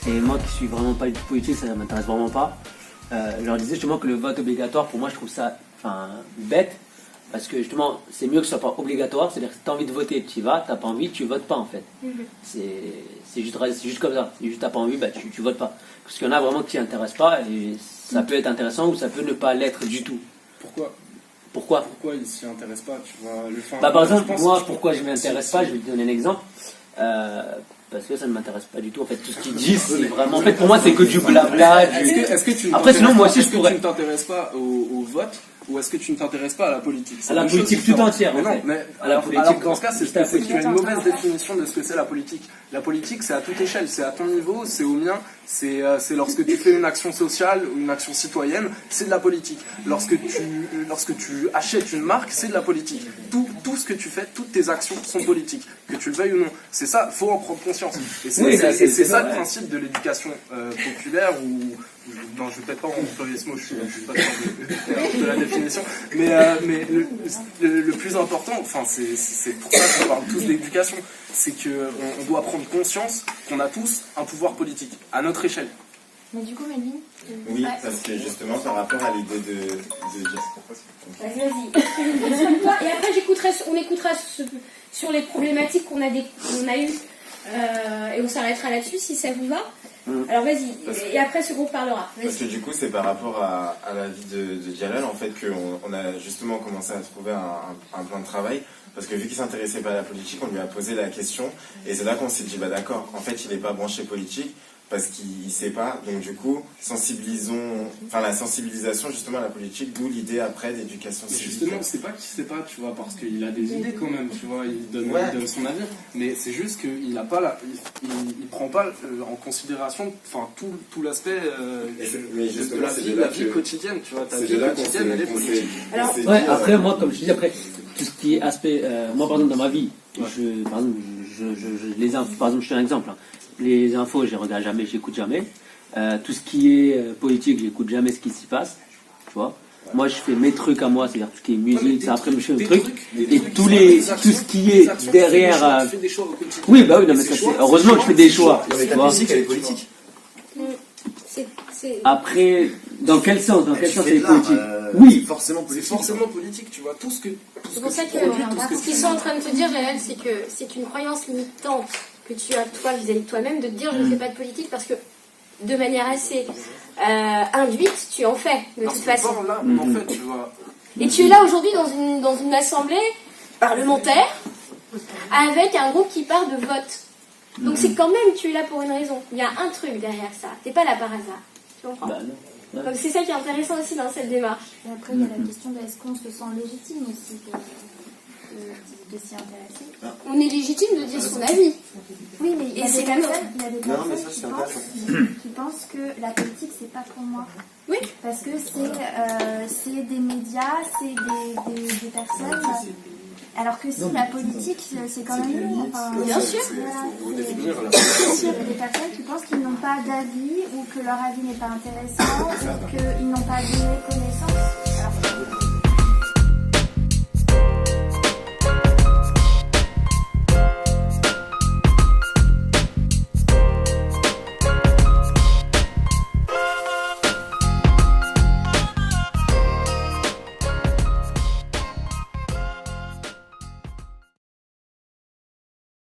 Et moi qui suis vraiment pas du tout politique, ça m'intéresse vraiment pas. Je leur disais justement que le vote obligatoire, pour moi, je trouve ça bête. Parce que justement, c'est mieux que ce soit pas obligatoire. C'est-à-dire que si tu as envie de voter, tu y vas. Tu n'as pas envie, tu votes pas en fait. C'est juste comme ça. C'est juste t'as pas envie, bah, tu votes pas. Parce qu'il y en a vraiment qui ne s'intéressent pas. Et ça peut être intéressant ou ça peut ne pas l'être du tout. Pourquoi ils ne s'y intéressent pas, tu vois, par exemple, moi, pourquoi je ne m'intéresse pas, je vais te donner un exemple. Parce que ça ne m'intéresse pas du tout. En fait, tout ce qu'ils disent, c'est vraiment. En fait, pour moi, c'est que du blabla. Est-ce que tu Après, sinon, moi aussi, je tu pourrais. ne t'intéresses pas au vote ou est-ce que tu ne t'intéresses pas à la politique? À la politique tout entière. Mais non, mais à la politique. Alors, dans ce cas, c'est que tu as une mauvaise définition de ce que c'est la politique. La politique, c'est à toute échelle, c'est à ton niveau, c'est au mien. C'est lorsque tu fais une action sociale ou une action citoyenne, c'est de la politique. Lorsque tu achètes une marque, c'est de la politique. Tout ce que tu fais, toutes tes actions sont politiques, que tu le veuilles ou non. C'est ça, faut en prendre conscience. Et c'est ça le principe de l'éducation populaire ou non, je vais peut-être pas employer ce mot, je suis pas sûr de la définition, mais le plus important, enfin c'est pour ça qu'on parle tous d'éducation, c'est qu'on doit prendre conscience qu'on a tous un pouvoir politique, à notre échelle. Mais du coup, Méline... Oui, parce que justement, par rapport à l'idée de Vas-y. Et après, on écoutera sur les problématiques qu'on a eues, et on s'arrêtera là-dessus, si ça vous va. Alors vas-y, et après ce groupe parlera. Parce que du coup, c'est par rapport à la vie de Djalal, en fait, qu'on a justement commencé à trouver un plan de travail. Parce que vu qu'il s'intéressait pas à la politique, on lui a posé la question. Et c'est là qu'on s'est dit, bah d'accord, en fait, il n'est pas branché politique. Parce qu'il ne sait pas, donc du coup, la sensibilisation justement à la politique, d'où l'idée après d'éducation civique. Justement, c'est pas qu'il ne sait pas, tu vois, parce qu'il a des idées quand même, tu vois, il donne son avis, mais c'est juste qu'il n'a pas il prend pas en considération, enfin, tout l'aspect de la vie quotidienne, tu vois, ta vie quotidienne, elle est politique. Alors, après, moi, comme je dis, tout ce qui est aspect, moi par exemple dans ma vie, par exemple, je te donne un exemple. Les infos, je les regarde jamais, j'écoute jamais. Tout ce qui est politique, j'écoute jamais ce qui s'y passe. Tu vois. Moi, je fais mes trucs à moi, c'est-à-dire tout ce qui est musique, ça après je fais mes trucs. Et tout ce qui est derrière. Oui, bah oui, non, mais ça, heureusement que je fais des choix. Mais la musique, elle est politique. Après, dans quel sens elle est politique? Oui, forcément politique. C'est forcément politique, tu vois. Tout ce que. C'est pour ça que ce qu'ils sont en train de te dire, Jalal, c'est que c'est une croyance limitante que tu as toi vis-à-vis de toi-même de te dire je ne fais pas de politique parce que de manière assez induite tu en fais de toute façon. En fait, tu vois. Et tu es là aujourd'hui dans une assemblée parlementaire avec un groupe qui part de vote. Donc c'est quand même tu es là pour une raison. Il y a un truc derrière ça. T'es pas là par hasard. Tu comprends? Donc c'est ça qui est intéressant aussi dans cette démarche. Et après il y a la question de est-ce qu'on se sent légitime aussi de s'y intéresser. On est légitime de dire son avis. Oui, mais il y a des personnes qui pensent que la politique c'est pas pour moi. Oui. Parce que c'est des médias, c'est des personnes. Alors que si la politique c'est quand même nous. Enfin, bien sûr. Il y a des personnes qui pensent qu'ils n'ont pas d'avis ou que leur avis n'est pas intéressant ou qu'ils n'ont pas de connaissances. Alors,